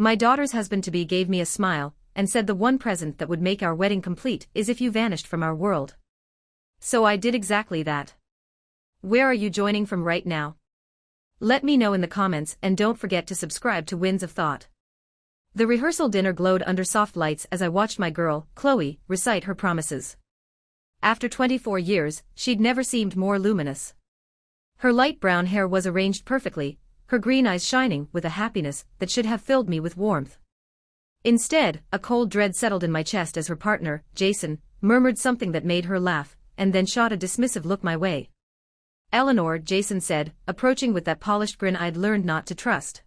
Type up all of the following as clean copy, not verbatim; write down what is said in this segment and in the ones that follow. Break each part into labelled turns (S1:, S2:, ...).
S1: My daughter's husband-to-be gave me a smile, and said the one present that would make our wedding complete is if you vanished from our world. So I did exactly that. Where are you joining from right now? Let me know in the comments and don't forget to subscribe to Winds of Thought. The rehearsal dinner glowed under soft lights as I watched my girl, Chloe, recite her promises. After 24 years, she'd never seemed more luminous. Her light brown hair was arranged perfectly, her green eyes shining with a happiness that should have filled me with warmth. Instead, a cold dread settled in my chest as her partner, Jason, murmured something that made her laugh, and then shot a dismissive look my way. "Eleanor," Jason said, approaching with that polished grin I'd learned not to trust.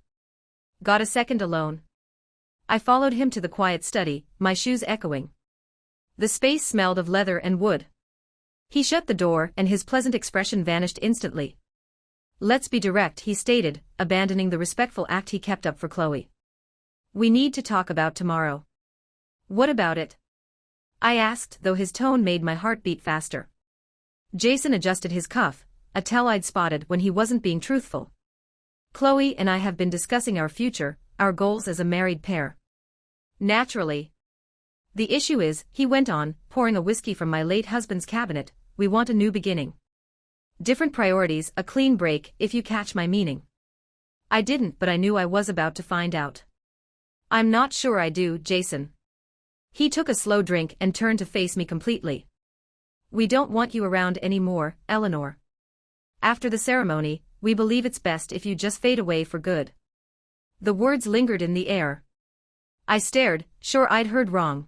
S1: "Got a second alone?" I followed him to the quiet study, my shoes echoing. The space smelled of leather and wood. He shut the door and his pleasant expression vanished instantly. "Let's be direct," he stated, abandoning the respectful act he kept up for Chloe. "We need to talk about tomorrow." "What about it?" I asked, though his tone made my heart beat faster. Jason adjusted his cuff, a tell I'd spotted when he wasn't being truthful. "Chloe and I have been discussing our future, our goals as a married pair." "Naturally. The issue is," he went on, pouring a whiskey from my late husband's cabinet, "we want a new beginning. Different priorities, a clean break, if you catch my meaning." I didn't, but I knew I was about to find out. "I'm not sure I do, Jason." He took a slow drink and turned to face me completely. "We don't want you around anymore, Eleanor. After the ceremony, we believe it's best if you just fade away for good." The words lingered in the air. I stared, sure I'd heard wrong.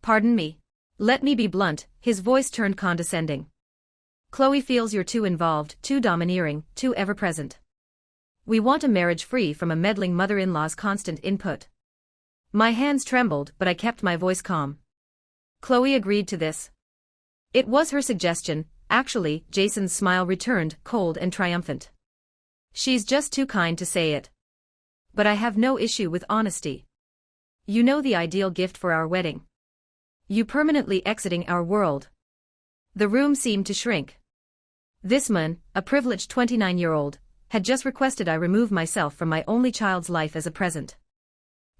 S1: "Pardon me. Let me be blunt," his voice turned condescending. "Chloe feels you're too involved, too domineering, too ever-present. We want a marriage free from a meddling mother-in-law's constant input." My hands trembled, but I kept my voice calm. "Chloe agreed to this." "It was her suggestion, actually," Jason's smile returned, cold and triumphant. "She's just too kind to say it. But I have no issue with honesty. You know the ideal gift for our wedding. You permanently exiting our world." The room seemed to shrink. This man, a privileged 29-year-old, had just requested I remove myself from my only child's life as a present.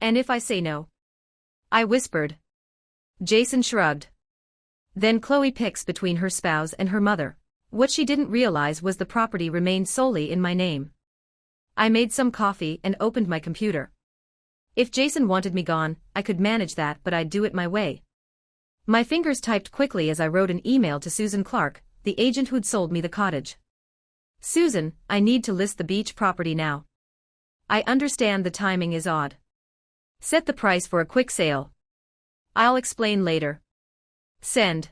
S1: "And if I say no?" I whispered. Jason shrugged. "Then Chloe picks between her spouse and her mother." What she didn't realize was the property remained solely in my name. I made some coffee and opened my computer. If Jason wanted me gone, I could manage that, but I'd do it my way. My fingers typed quickly as I wrote an email to Susan Clark, the agent who'd sold me the cottage. "Susan, I need to list the beach property now. I understand the timing is odd. Set the price for a quick sale. I'll explain later. Send."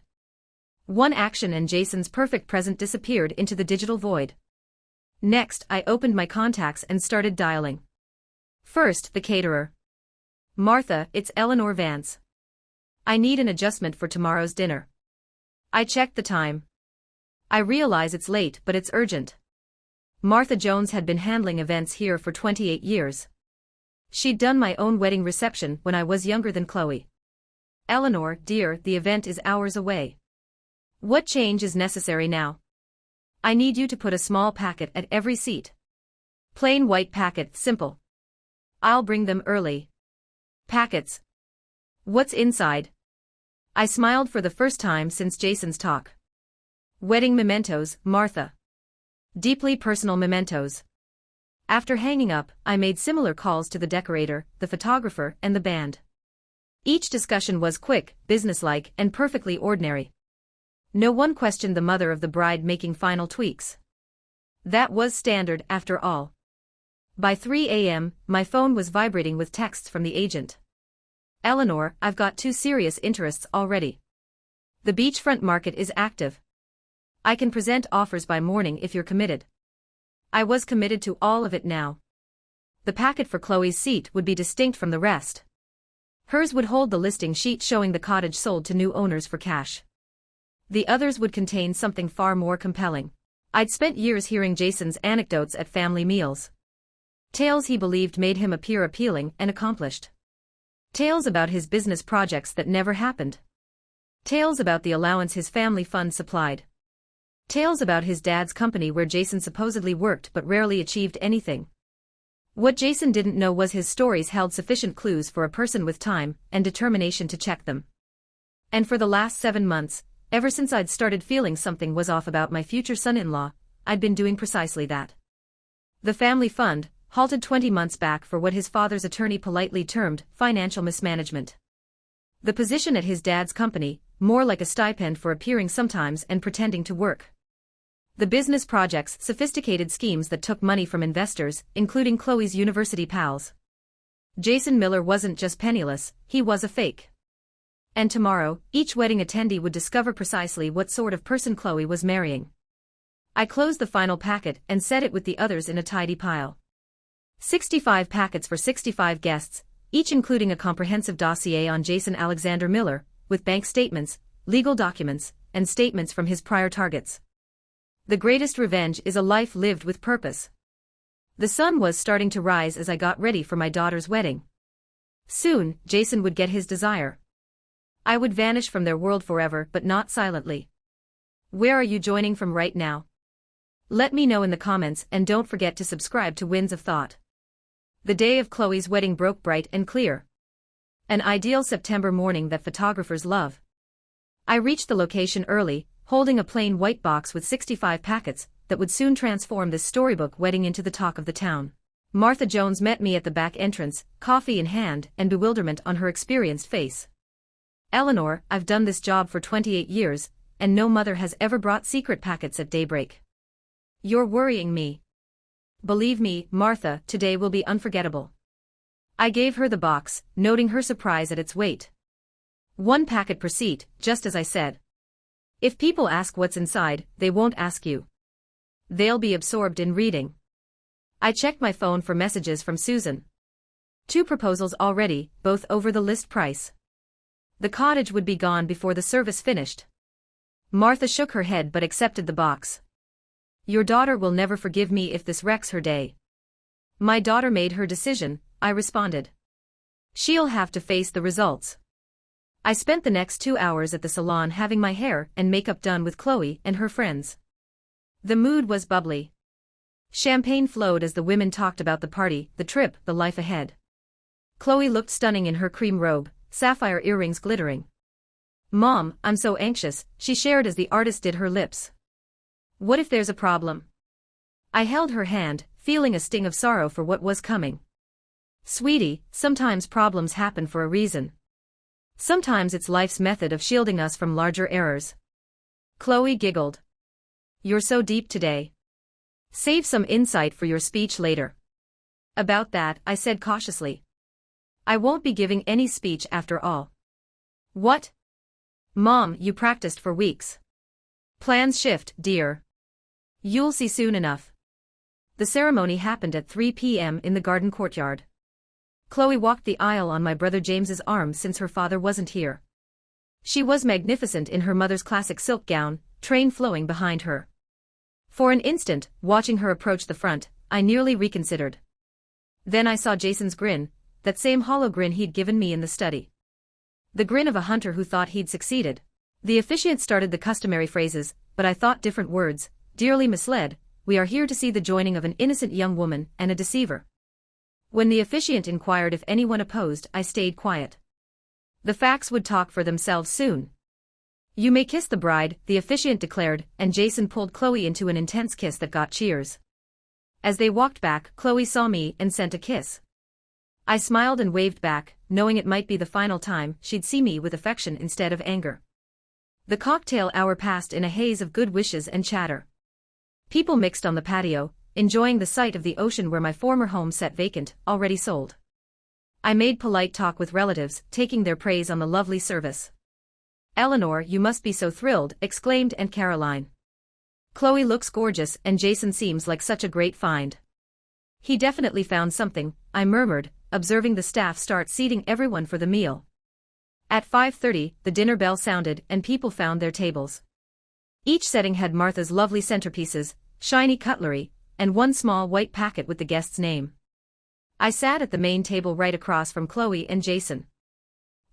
S1: One action and Jason's perfect present disappeared into the digital void. Next, I opened my contacts and started dialing. First, the caterer. "Martha, it's Eleanor Vance. I need an adjustment for tomorrow's dinner." I checked the time. "I realize it's late, but it's urgent." Martha Jones had been handling events here for 28 years. She'd done my own wedding reception when I was younger than Chloe. "Eleanor, dear, the event is hours away. What change is necessary now? I need you to put a small packet at every seat. Plain white packet, simple. I'll bring them early." "Packets? What's inside?" I smiled for the first time since Jason's talk. "Wedding mementos, Martha. Deeply personal mementos." After hanging up, I made similar calls to the decorator, the photographer, and the band. Each discussion was quick, businesslike, and perfectly ordinary. No one questioned the mother of the bride making final tweaks. That was standard, after all. By 3 a.m., my phone was vibrating with texts from the agent. "Eleanor, I've got 2 serious interests already. The beachfront market is active. I can present offers by morning if you're committed." I was committed to all of it now. The packet for Chloe's seat would be distinct from the rest. Hers would hold the listing sheet showing the cottage sold to new owners for cash. The others would contain something far more compelling. I'd spent years hearing Jason's anecdotes at family meals. Tales he believed made him appear appealing and accomplished. Tales about his business projects that never happened. Tales about the allowance his family fund supplied. Tales about his dad's company where Jason supposedly worked but rarely achieved anything. What Jason didn't know was his stories held sufficient clues for a person with time and determination to check them. And for the last 7 months, ever since I'd started feeling something was off about my future son-in-law, I'd been doing precisely that. The family fund, halted 20 months back for what his father's attorney politely termed financial mismanagement. The position at his dad's company, more like a stipend for appearing sometimes and pretending to work. The business projects, sophisticated schemes that took money from investors, including Chloe's university pals. Jason Miller wasn't just penniless, he was a fake. And tomorrow, each wedding attendee would discover precisely what sort of person Chloe was marrying. I closed the final packet and set it with the others in a tidy pile. 65 packets for 65 guests, each including a comprehensive dossier on Jason Alexander Miller, with bank statements, legal documents, and statements from his prior targets. The greatest revenge is a life lived with purpose. The sun was starting to rise as I got ready for my daughter's wedding. Soon, Jason would get his desire. I would vanish from their world forever, but not silently. Where are you joining from right now? Let me know in the comments, and don't forget to subscribe to Winds of Thought. The day of Chloe's wedding broke bright and clear. An ideal September morning that photographers love. I reached the location early, holding a plain white box with 65 packets that would soon transform this storybook wedding into the talk of the town. Martha Jones met me at the back entrance, coffee in hand and bewilderment on her experienced face. Eleanor, I've done this job for 28 years, and no mother has ever brought secret packets at daybreak. You're worrying me. Believe me, Martha, today will be unforgettable. I gave her the box, noting her surprise at its weight. 1 packet per seat, just as I said. If people ask what's inside, they won't ask you. They'll be absorbed in reading. I checked my phone for messages from Susan. 2 proposals already, both over the list price. The cottage would be gone before the service finished. Martha shook her head but accepted the box. Your daughter will never forgive me if this wrecks her day. My daughter made her decision, I responded. She'll have to face the results. I spent the next 2 hours at the salon having my hair and makeup done with Chloe and her friends. The mood was bubbly. Champagne flowed as the women talked about the party, the trip, the life ahead. Chloe looked stunning in her cream robe, sapphire earrings glittering. Mom, I'm so anxious, she shared as the artist did her lips. What if there's a problem? I held her hand, feeling a sting of sorrow for what was coming. Sweetie, sometimes problems happen for a reason. Sometimes it's life's method of shielding us from larger errors. Chloe giggled. You're so deep today. Save some insight for your speech later. About that, I said cautiously. I won't be giving any speech after all. What? Mom, you practiced for weeks. Plans shift, dear. You'll see soon enough. The ceremony happened at 3 p.m. in the garden courtyard. Chloe walked the aisle on my brother James's arm since her father wasn't here. She was magnificent in her mother's classic silk gown, train flowing behind her. For an instant, watching her approach the front, I nearly reconsidered. Then I saw Jason's grin, that same hollow grin he'd given me in the study. The grin of a hunter who thought he'd succeeded. The officiant started the customary phrases, but I thought different words. Dearly misled, we are here to see the joining of an innocent young woman and a deceiver. When the officiant inquired if anyone opposed, I stayed quiet. The facts would talk for themselves soon. You may kiss the bride, the officiant declared, and Jason pulled Chloe into an intense kiss that got cheers. As they walked back, Chloe saw me and sent a kiss. I smiled and waved back, knowing it might be the final time she'd see me with affection instead of anger. The cocktail hour passed in a haze of good wishes and chatter. People mixed on the patio, enjoying the sight of the ocean where my former home sat vacant, already sold. I made polite talk with relatives, taking their praise on the lovely service. Eleanor, you must be so thrilled, exclaimed Aunt Caroline. Chloe looks gorgeous and Jason seems like such a great find. He definitely found something, I murmured, observing the staff start seating everyone for the meal. At 5:30, the dinner bell sounded and people found their tables. Each setting had Martha's lovely centerpieces, shiny cutlery, and one small white packet with the guest's name. I sat at the main table right across from Chloe and Jason.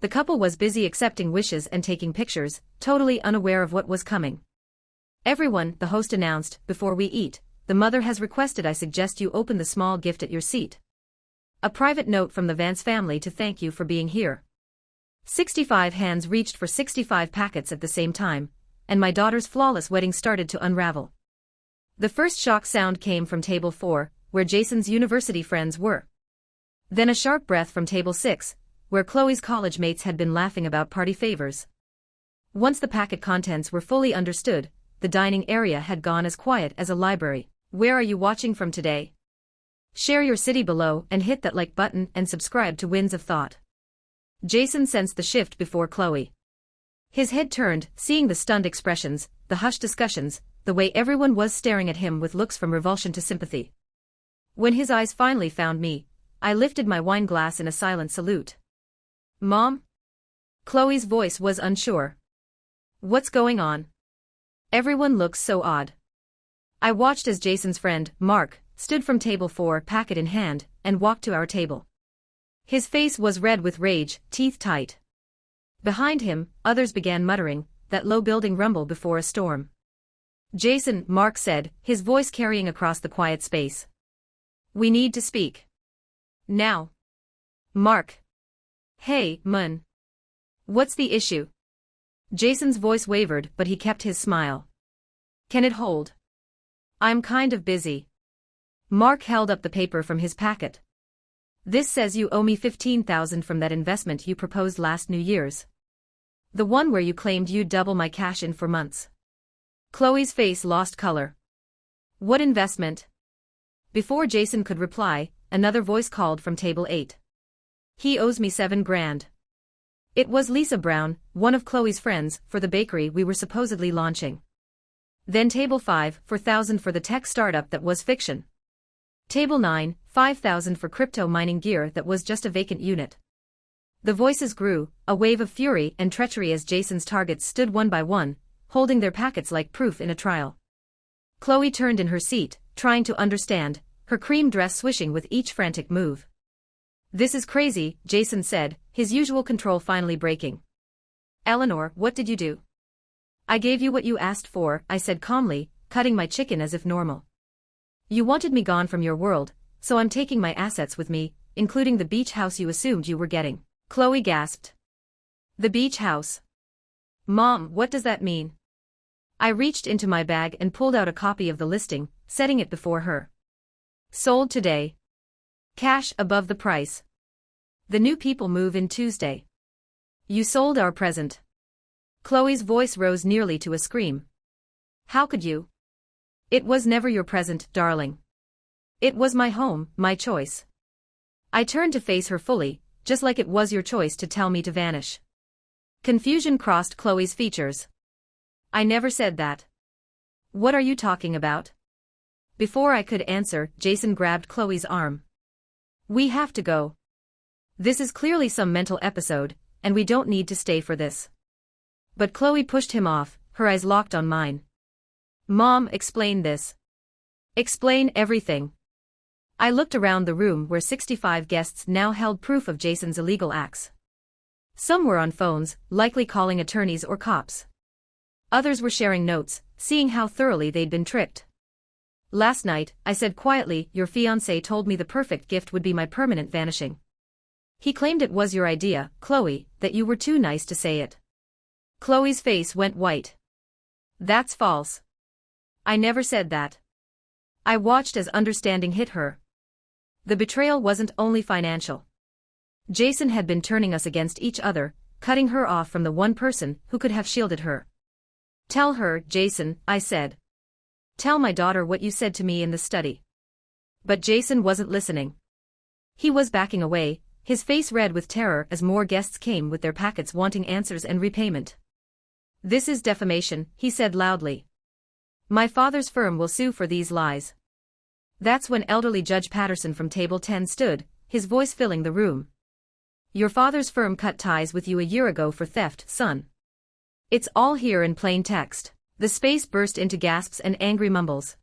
S1: The couple was busy accepting wishes and taking pictures, totally unaware of what was coming. Everyone, the host announced, before we eat, the mother has requested I suggest you open the small gift at your seat. A private note from the Vance family to thank you for being here. 65 hands reached for 65 packets at the same time, and my daughter's flawless wedding started to unravel. The first shock sound came from table 4, where Jason's university friends were. Then a sharp breath from table 6, where Chloe's college mates had been laughing about party favors. Once the packet contents were fully understood, the dining area had gone as quiet as a library. Where are you watching from today? Share your city below and hit that like button and subscribe to Winds of Thought. Jason sensed the shift before Chloe. His head turned, seeing the stunned expressions, the hushed discussions, the way everyone was staring at him with looks from revulsion to sympathy. When his eyes finally found me, I lifted my wine glass in a silent salute. Mom? Chloe's voice was unsure. What's going on? Everyone looks so odd. I watched as Jason's friend, Mark, stood from table 4, packet in hand, and walked to our table. His face was red with rage, teeth tight. Behind him, others began muttering, that low building rumble before a storm. Jason, Mark said, his voice carrying across the quiet space. We need to speak. Now. Mark. Hey, Mun. What's the issue? Jason's voice wavered, but he kept his smile. Can it hold? I'm kind of busy. Mark held up the paper from his packet. This says you owe me $15,000 from that investment you proposed last New Year's. The one where you claimed you'd double my cash in for months. Chloe's face lost color. What investment? Before Jason could reply, another voice called from table 8. He owes me $7,000. It was Lisa Brown, one of Chloe's friends, for the bakery we were supposedly launching. Then table 5, $4,000 for the tech startup that was fiction. Table 9, $5,000 for crypto mining gear that was just a vacant unit. The voices grew, a wave of fury and treachery as Jason's targets stood one by one, holding their packets like proof in a trial. Chloe turned in her seat, trying to understand, her cream dress swishing with each frantic move. This is crazy, Jason said, his usual control finally breaking. Eleanor, what did you do? I gave you what you asked for, I said calmly, cutting my chicken as if normal. You wanted me gone from your world, so I'm taking my assets with me, including the beach house you assumed you were getting. Chloe gasped. The beach house. Mom, what does that mean? I reached into my bag and pulled out a copy of the listing, setting it before her. Sold today. Cash above the price. The new people move in Tuesday. You sold our present. Chloe's voice rose nearly to a scream. How could you? It was never your present, darling. It was my home, my choice. I turned to face her fully, just like it was your choice to tell me to vanish. Confusion crossed Chloe's features. I never said that. What are you talking about? Before I could answer, Jason grabbed Chloe's arm. We have to go. This is clearly some mental episode, and we don't need to stay for this. But Chloe pushed him off, her eyes locked on mine. Mom, explain this. Explain everything. I looked around the room where 65 guests now held proof of Jason's illegal acts. Some were on phones, likely calling attorneys or cops. Others were sharing notes, seeing how thoroughly they'd been tricked. Last night, I said quietly, your fiancé told me the perfect gift would be my permanent vanishing. He claimed it was your idea, Chloe, that you were too nice to say it. Chloe's face went white. That's false. I never said that. I watched as understanding hit her. The betrayal wasn't only financial. Jason had been turning us against each other, cutting her off from the one person who could have shielded her. Tell her, Jason, I said. Tell my daughter what you said to me in the study. But Jason wasn't listening. He was backing away, his face red with terror as more guests came with their packets wanting answers and repayment. This is defamation, he said loudly. My father's firm will sue for these lies. That's when elderly Judge Patterson from table 10 stood, his voice filling the room. Your father's firm cut ties with you a year ago for theft, son. It's all here in plain text. The space burst into gasps and angry mumbles.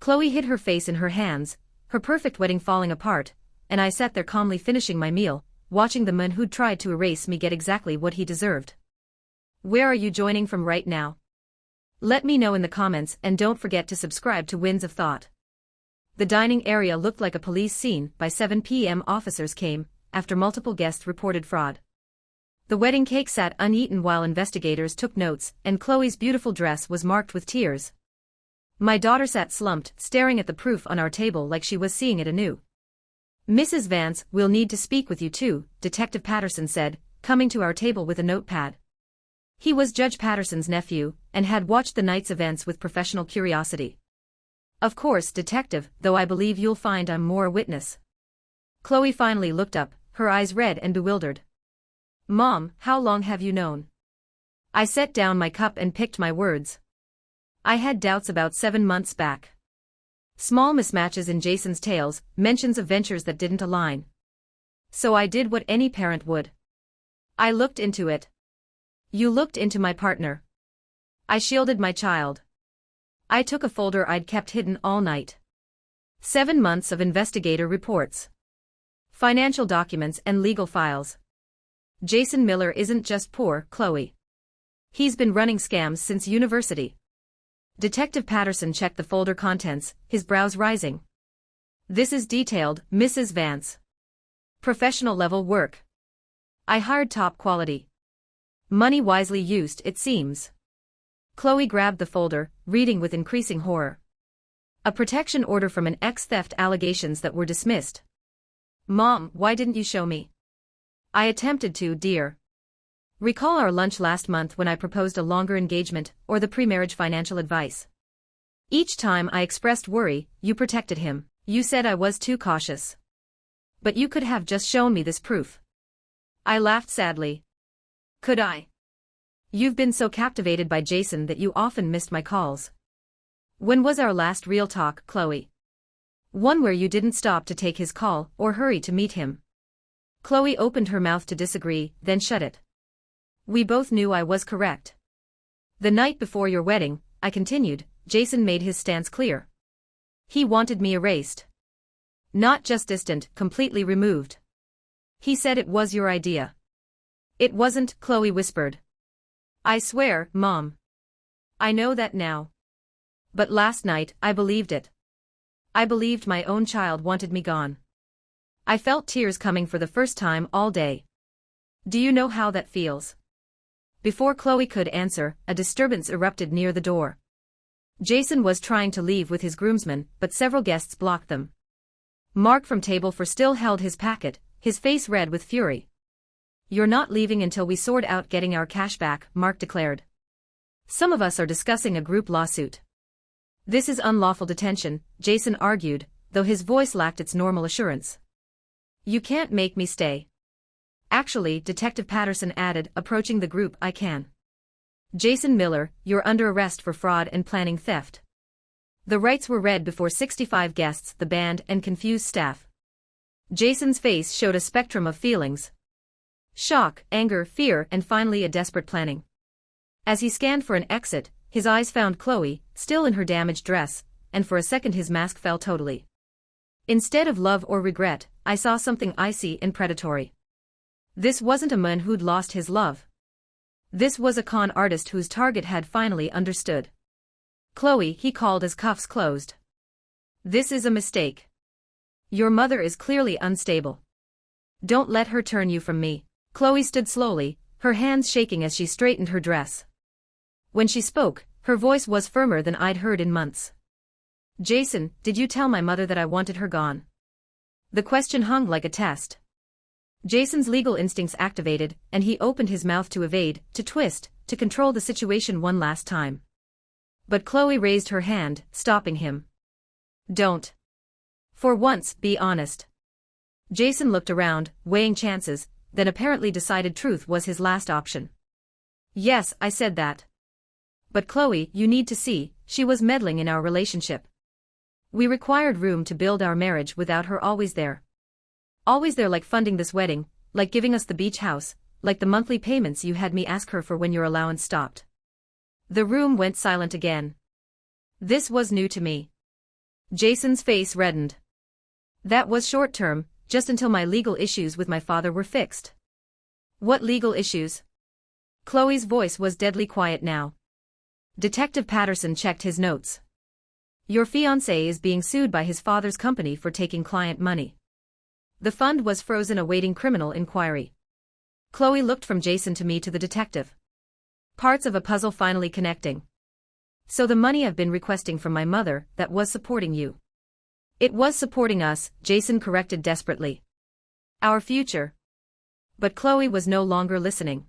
S1: Chloe hid her face in her hands, her perfect wedding falling apart, and I sat there calmly finishing my meal, watching the man who'd tried to erase me get exactly what he deserved. Where are you joining from right now? Let me know in the comments and don't forget to subscribe to Winds of Thought. The dining area looked like a police scene. By 7 p.m. officers came, after multiple guests reported fraud. The wedding cake sat uneaten while investigators took notes, and Chloe's beautiful dress was marked with tears. My daughter sat slumped, staring at the proof on our table like she was seeing it anew. "Mrs. Vance, we'll need to speak with you too," Detective Patterson said, coming to our table with a notepad. He was Judge Patterson's nephew, and had watched the night's events with professional curiosity. "Of course, Detective, though I believe you'll find I'm more a witness." Chloe finally looked up, her eyes red and bewildered. "Mom, how long have you known?" I set down my cup and picked my words. "I had doubts about 7 months back. Small mismatches in Jason's tales, mentions of ventures that didn't align. So I did what any parent would. I looked into it. You looked into my partner. I shielded my child. I took a folder I'd kept hidden all night. 7 months of investigator reports. Financial documents and legal files. Jason Miller isn't just poor, Chloe. He's been running scams since university." Detective Patterson checked the folder contents, his brows rising. "This is detailed, Mrs. Vance. Professional-level work. I hired top quality. Money wisely used, it seems." Chloe grabbed the folder, reading with increasing horror. A protection order from an ex-theft allegations that were dismissed. "Mom, why didn't you show me?" "I attempted to, dear. Recall our lunch last month when I proposed a longer engagement, or the pre-marriage financial advice? Each time I expressed worry, you protected him. You said I was too cautious. But you could have just shown me this proof." I laughed sadly. "Could I? You've been so captivated by Jason that you often missed my calls. When was our last real talk, Chloe? One where you didn't stop to take his call, or hurry to meet him." Chloe opened her mouth to disagree, then shut it. "We both knew I was correct. The night before your wedding," I continued, "Jason made his stance clear. He wanted me erased. Not just distant, completely removed. He said it was your idea." "It wasn't," Chloe whispered. "I swear, Mom. I know that now. But last night, I believed it. I believed my own child wanted me gone." I felt tears coming for the first time all day. "Do you know how that feels?" Before Chloe could answer, a disturbance erupted near the door. Jason was trying to leave with his groomsmen, but several guests blocked them. Mark from table 4 still held his packet, his face red with fury. "You're not leaving until we sort out getting our cash back," Mark declared. "Some of us are discussing a group lawsuit." "This is unlawful detention," Jason argued, though his voice lacked its normal assurance. "You can't make me stay." "Actually," Detective Patterson added, approaching the group, "I can. Jason Miller, you're under arrest for fraud and planning theft." The rights were read before 65 guests, the band, and confused staff. Jason's face showed a spectrum of feelings. Shock, anger, fear, and finally a desperate planning. As he scanned for an exit, his eyes found Chloe, still in her damaged dress, and for a second his mask fell totally. Instead of love or regret, I saw something icy and predatory. This wasn't a man who'd lost his love. This was a con artist whose target had finally understood. "Chloe," he called as cuffs closed. "This is a mistake. Your mother is clearly unstable. Don't let her turn you from me." Chloe stood slowly, her hands shaking as she straightened her dress. When she spoke, her voice was firmer than I'd heard in months. "Jason, did you tell my mother that I wanted her gone?" The question hung like a test. Jason's legal instincts activated, and he opened his mouth to evade, to twist, to control the situation one last time. But Chloe raised her hand, stopping him. "Don't. For once, be honest." Jason looked around, weighing chances, then apparently decided truth was his last option. "Yes, I said that. But Chloe, you need to see, she was meddling in our relationship. We required room to build our marriage without her always there. Always there, like funding this wedding, like giving us the beach house, like the monthly payments you had me ask her for when your allowance stopped." The room went silent again. This was new to me. Jason's face reddened. "That was short-term, just until my legal issues with my father were fixed." "What legal issues?" Chloe's voice was deadly quiet now. Detective Patterson checked his notes. Your fiancé is being sued by his father's company for taking client money. The fund was frozen awaiting criminal inquiry. Chloe looked from Jason to me to the detective. Parts of a puzzle finally connecting. So the money I've been requesting from my mother, that was supporting you. It was supporting us, Jason corrected desperately. Our future. But Chloe was no longer listening.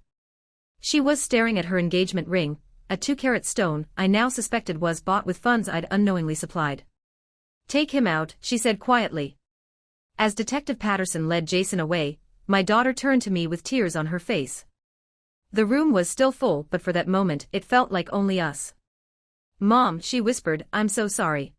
S1: She was staring at her engagement ring, a 2-carat stone I now suspected was bought with funds I'd unknowingly supplied. Take him out, she said quietly. As Detective Patterson led Jason away, my daughter turned to me with tears on her face. The room was still full, but for that moment it felt like only us. Mom, she whispered, I'm so sorry.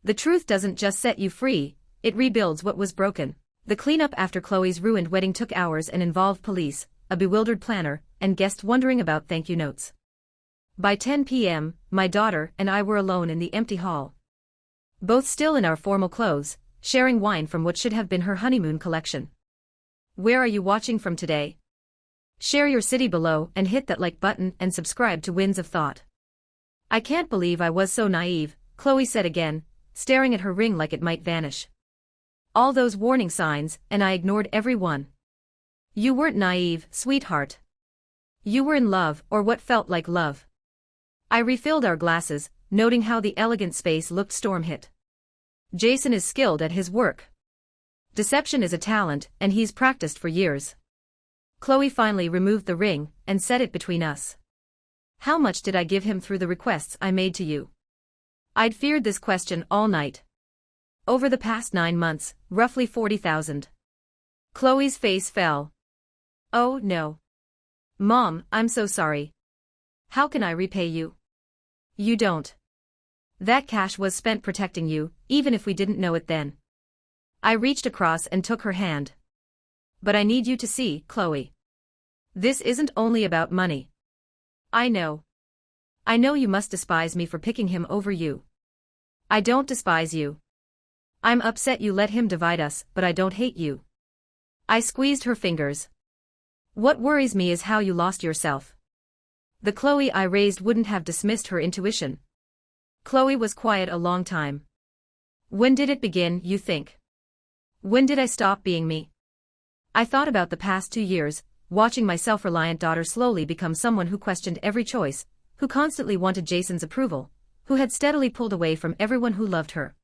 S1: The truth doesn't just set you free, it rebuilds what was broken. The cleanup after Chloe's ruined wedding took hours and involved police, a bewildered planner, and guests wondering about thank you notes. By 10 p.m., my daughter and I were alone in the empty hall. Both still in our formal clothes, sharing wine from what should have been her honeymoon collection. Where are you watching from today? Share your city below and hit that like button and subscribe to Winds of Thought. I can't believe I was so naive, Chloe said again, staring at her ring like it might vanish. All those warning signs, and I ignored every one. You weren't naive, sweetheart. You were in love, or what felt like love. I refilled our glasses, noting how the elegant space looked storm-hit. Jason is skilled at his work. Deception is a talent, and he's practiced for years. Chloe finally removed the ring, and set it between us. How much did I give him through the requests I made to you? I'd feared this question all night. Over the past 9 months, roughly 40,000. Chloe's face fell. Oh no. Mom, I'm so sorry. How can I repay you? You don't. That cash was spent protecting you, even if we didn't know it then. I reached across and took her hand. But I need you to see, Chloe. This isn't only about money. I know. I know you must despise me for picking him over you. I don't despise you. I'm upset you let him divide us, but I don't hate you. I squeezed her fingers. What worries me is how you lost yourself. The Chloe I raised wouldn't have dismissed her intuition. Chloe was quiet a long time. When did it begin, you think? When did I stop being me? I thought about the past 2 years, watching my self-reliant daughter slowly become someone who questioned every choice, who constantly wanted Jason's approval, who had steadily pulled away from everyone who loved her.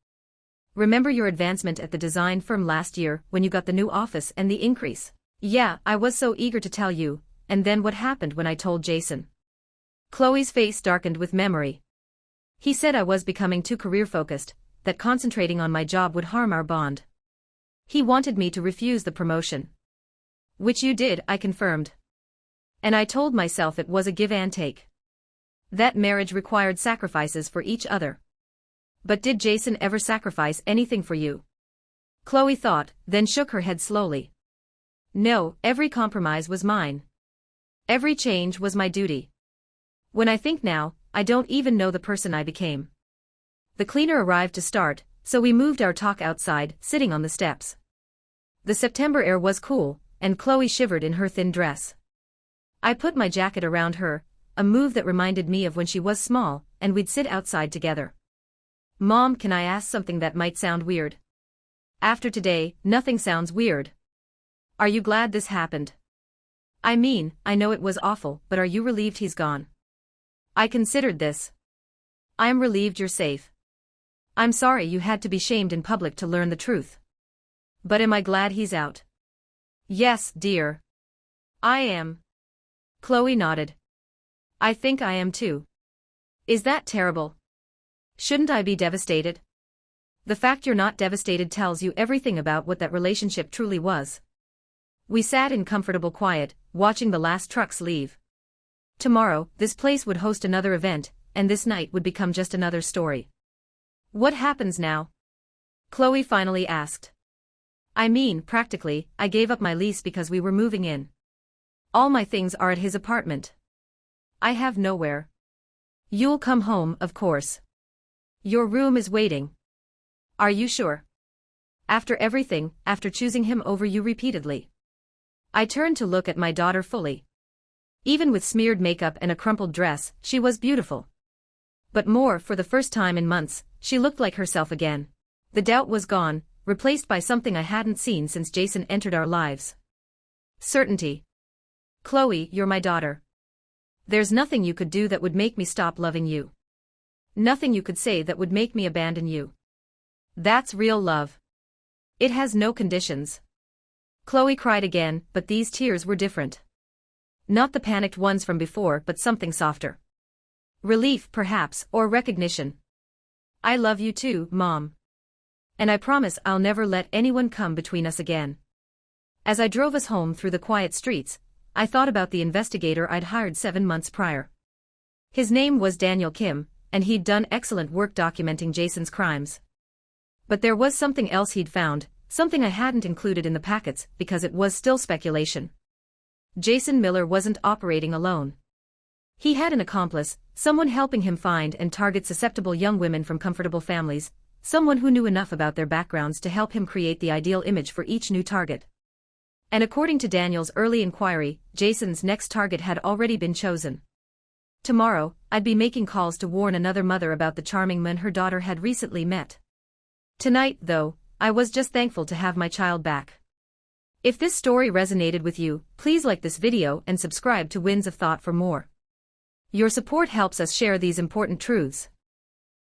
S1: Remember your advancement at the design firm last year when you got the new office and the increase? Yeah, I was so eager to tell you, and then what happened when I told Jason? Chloe's face darkened with memory. He said I was becoming too career-focused, that concentrating on my job would harm our bond. He wanted me to refuse the promotion. Which you did, I confirmed. And I told myself it was a give and take. That marriage required sacrifices for each other. But did Jason ever sacrifice anything for you? Chloe thought, then shook her head slowly. No, every compromise was mine. Every change was my duty. When I think now, I don't even know the person I became. The cleaner arrived to start, so we moved our talk outside, sitting on the steps. The September air was cool, and Chloe shivered in her thin dress. I put my jacket around her, a move that reminded me of when she was small, and we'd sit outside together. Mom, can I ask something that might sound weird? After today, nothing sounds weird. Are you glad this happened? I mean, I know it was awful, but are you relieved he's gone? I considered this. I'm relieved you're safe. I'm sorry you had to be shamed in public to learn the truth. But am I glad he's out? Yes, dear. I am. Chloe nodded. I think I am too. Is that terrible? Shouldn't I be devastated? The fact you're not devastated tells you everything about what that relationship truly was. We sat in comfortable quiet, watching the last trucks leave. Tomorrow, this place would host another event, and this night would become just another story. What happens now? Chloe finally asked. I mean, practically, I gave up my lease because we were moving in. All my things are at his apartment. I have nowhere. You'll come home, of course. Your room is waiting. Are you sure? After everything, after choosing him over you repeatedly. I turned to look at my daughter fully. Even with smeared makeup and a crumpled dress, she was beautiful. But more, for the first time in months, she looked like herself again. The doubt was gone, replaced by something I hadn't seen since Jason entered our lives. Certainty. Chloe, you're my daughter. There's nothing you could do that would make me stop loving you. Nothing you could say that would make me abandon you. That's real love. It has no conditions. Chloe cried again, but these tears were different. Not the panicked ones from before, but something softer. Relief, perhaps, or recognition. I love you too, Mom. And I promise I'll never let anyone come between us again. As I drove us home through the quiet streets, I thought about the investigator I'd hired 7 months prior. His name was Daniel Kim, and he'd done excellent work documenting Jason's crimes. But there was something else he'd found, something I hadn't included in the packets because it was still speculation. Jason Miller wasn't operating alone. He had an accomplice, someone helping him find and target susceptible young women from comfortable families, someone who knew enough about their backgrounds to help him create the ideal image for each new target. And according to Daniel's early inquiry, Jason's next target had already been chosen. Tomorrow, I'd be making calls to warn another mother about the charming man her daughter had recently met. Tonight, though, I was just thankful to have my child back. If this story resonated with you, please like this video and subscribe to Winds of Thought for more. Your support helps us share these important truths.